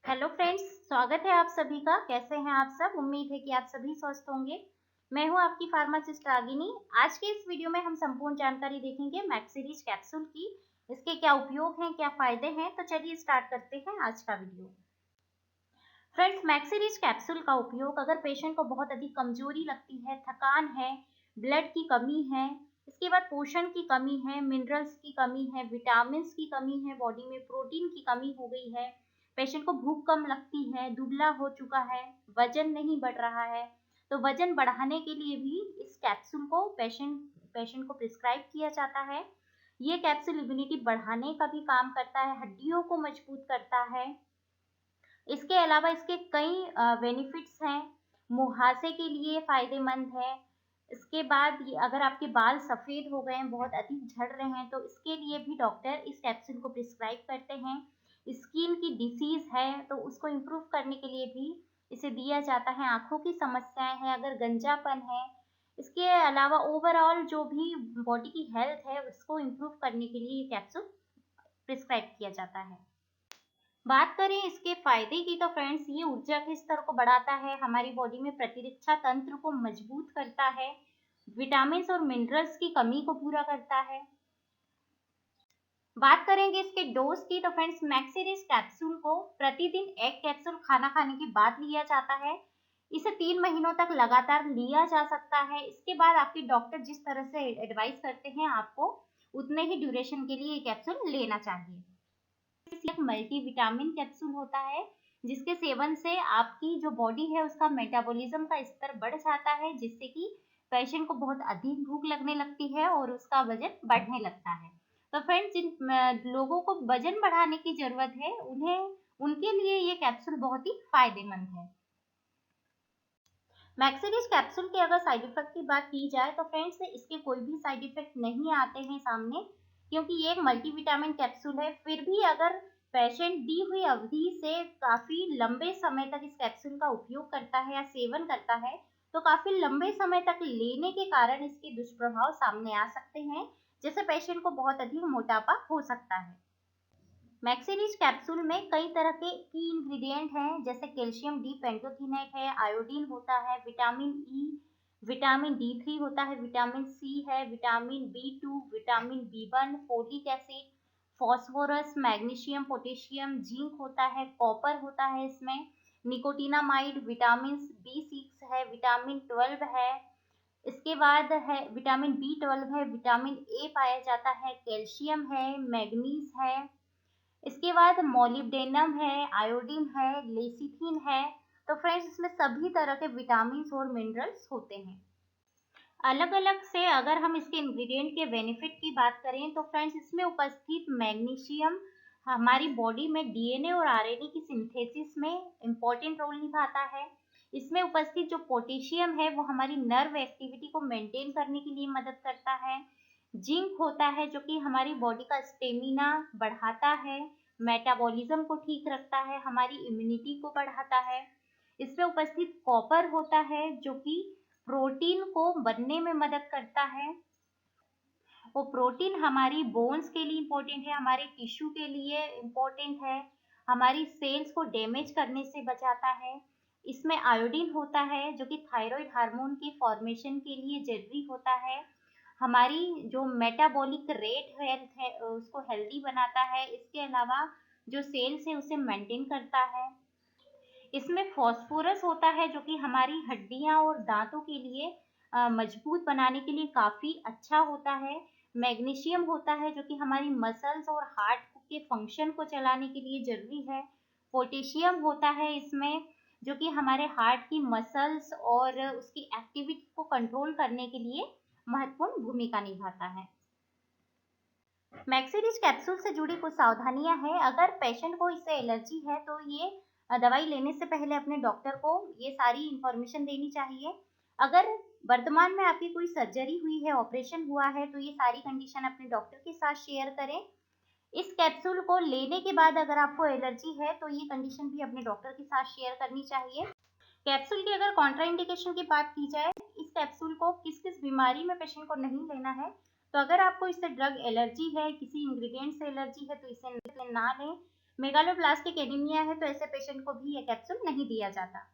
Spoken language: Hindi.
हेलो फ्रेंड्स, स्वागत है आप सभी का। कैसे हैं आप सब? उम्मीद है कि आप सभी स्वस्थ होंगे। मैं हूं आपकी फार्मासिस्ट रागिनी। आज के इस वीडियो में हम संपूर्ण जानकारी देखेंगे मैक्सिरिज कैप्सूल की। इसके क्या उपयोग हैं, क्या फायदे हैं, तो चलिए स्टार्ट करते हैं आज का वीडियो। फ्रेंड्स, मैक्सिरिज कैप्सूल का उपयोग अगर पेशेंट को बहुत अधिक कमजोरी लगती है, थकान है, ब्लड की कमी है, इसके बाद पोषण की कमी है, मिनरल्स की कमी है, विटामिन की कमी है, बॉडी में प्रोटीन की कमी हो गई है, पेशेंट को भूख कम लगती है, दुबला हो चुका है, वजन नहीं बढ़ रहा है, तो वजन बढ़ाने के लिए भी इस कैप्सूल को पेशेंट को प्रिस्क्राइब किया जाता है। ये कैप्सूल इम्यूनिटी बढ़ाने का भी काम करता है, हड्डियों को मजबूत करता है। इसके अलावा इसके कई बेनिफिट्स हैं। मुहासे के लिए फायदेमंद है। इसके बाद ये अगर आपके बाल सफ़ेद हो गए हैं, बहुत अधिक झड़ रहे हैं, तो इसके लिए भी डॉक्टर इस कैप्सूल को प्रिस्क्राइब करते हैं। स्किन की डिसीज़ है तो उसको इम्प्रूव करने के लिए भी इसे दिया जाता है। आँखों की समस्याएं हैं, अगर गंजापन है, इसके अलावा ओवरऑल जो भी बॉडी की हेल्थ है उसको इम्प्रूव करने के लिए ये कैप्सूल प्रिस्क्राइब किया जाता है। बात करें इसके फायदे की तो फ्रेंड्स, ये ऊर्जा के स्तर को बढ़ाता है, हमारी बॉडी में प्रतिरक्षा तंत्र को मजबूत करता है, विटामिन और मिनरल्स की कमी को पूरा करता है। बात करेंगे इसके डोज की तो फ्रेंड्स, मैक्सिरिज कैप्सूल को प्रतिदिन एक कैप्सूल खाना खाने के बाद लिया जाता है। इसे 3 महीनों तक लगातार लिया जा सकता है। इसके बाद आपके डॉक्टर जिस तरह से एडवाइस करते हैं, आपको उतने ही ड्यूरेशन के लिए ये कैप्सूल लेना चाहिए। एक मल्टीविटामिन कैप्सूल होता है जिसके सेवन से आपकी जो बॉडी है उसका मेटाबॉलिज्म का स्तर बढ़ जाता है, जिससे कि पेशेंट को बहुत अधिक भूख लगने लगती है और उसका वजन बढ़ने लगता है। तो फ्रेंड्स, जिन लोगों को वजन बढ़ाने की जरूरत है उनके लिए ये कैप्सूल बहुत ही फायदेमंद है। मैक्सिरिज कैप्सूल के अगर साइड इफेक्ट की बात की जाए तो फ्रेंड्स, इसके कोई भी साइड इफेक्ट नहीं आते हैं सामने, क्योंकि ये एक मल्टीविटामिन कैप्सूल है। फिर भी अगर पेशेंट दी हुई अवधि से काफी लंबे समय तक इस कैप्सूल का उपयोग करता है या सेवन करता है, तो काफी लंबे समय तक लेने के कारण इसके दुष्प्रभाव सामने आ सकते हैं, जैसे पेशेंट को बहुत अधिक मोटापा हो सकता है। मैक्सिरिज कैप्सूल में कई तरह के की इंग्रेडिएंट हैं, जैसे कैल्शियम डी पेंटोथेनेट है, आयोडीन होता है, विटामिन ई, विटामिन D3 होता है, विटामिन सी है, vitamin B2, vitamin B1, folic acid, phosphorus, magnesium, potassium, zinc होता है, कॉपर होता है इसमें, निकोटिनामाइड, विटामिन B6 है, विटामिन 12 है। इसके बाद है विटामिन B12 है, विटामिन ए पाया जाता है, कैल्शियम है, मैग्नीज है। इसके बाद मोलिब्डेनम है, आयोडीन है, लेसिथिन है। तो फ्रेंड्स, इसमें सभी तरह के विटामिन और मिनरल्स होते हैं। अलग अलग से अगर हम इसके इंग्रेडिएंट के बेनिफिट की बात करें तो फ्रेंड्स, इसमें उपस्थित मैग्नीशियम हमारी बॉडी में डीएनए और आरएनए की सिंथेसिस में इम्पोर्टेंट रोल निभाता है। इसमें उपस्थित जो पोटेशियम है वो हमारी नर्व एक्टिविटी को मेंटेन करने के लिए मदद करता है। जिंक होता है जो कि हमारी बॉडी का स्टेमिना बढ़ाता है, मेटाबॉलिज्म को ठीक रखता है, हमारी इम्यूनिटी को बढ़ाता है। इसमें उपस्थित कॉपर होता है जो कि प्रोटीन को बनने में मदद करता है। वो प्रोटीन हमारी बोन्स के लिए इम्पोर्टेंट है, हमारे टिश्यू के लिए इम्पोर्टेंट है, हमारी सेल्स को डैमेज करने से बचाता है। इसमें आयोडीन होता है जो कि थायराइड हार्मोन की फॉर्मेशन के लिए जरूरी होता है, हमारी जो मेटाबॉलिक रेट हेल्थ है उसको हेल्दी बनाता है। इसके अलावा जो सेल्स है उसे मेंटेन करता है। इसमें फास्फोरस होता है जो कि हमारी हड्डियां और दांतों के लिए मजबूत बनाने के लिए काफ़ी अच्छा होता है। मैग्नीशियम होता है जो कि हमारी मसल्स और हार्ट के फंक्शन को चलाने के लिए ज़रूरी है। पोटेशियम होता है इसमें जो कि हमारे हार्ट की मसल्स और उसकी एक्टिविटी को कंट्रोल करने के लिए महत्वपूर्ण भूमिका निभाता है। मैक्सिरिज कैप्सूल से जुड़ी कुछ सावधानियां हैं। अगर पेशेंट को इससे एलर्जी है तो ये दवाई लेने से पहले अपने डॉक्टर को ये सारी इंफॉर्मेशन देनी चाहिए। अगर वर्तमान में आपकी कोई सर्जरी हुई है, ऑपरेशन हुआ है, तो ये सारी कंडीशन अपने डॉक्टर के साथ शेयर करें। इस कैप्सूल को लेने के बाद अगर आपको एलर्जी है तो ये कंडीशन भी अपने डॉक्टर के साथ शेयर करनी चाहिए। कैप्सूल की अगर कॉन्ट्राइंडिकेशन की बात की जाए, इस कैप्सूल को किस किस बीमारी में पेशेंट को नहीं लेना है, तो अगर आपको इससे ड्रग एलर्जी है, किसी इंग्रेडिएंट से एलर्जी है, तो इसे ना लें। मेगालोब्लास्टिक एनीमिया है तो ऐसे पेशेंट को भी ये कैप्सूल नहीं दिया जाता।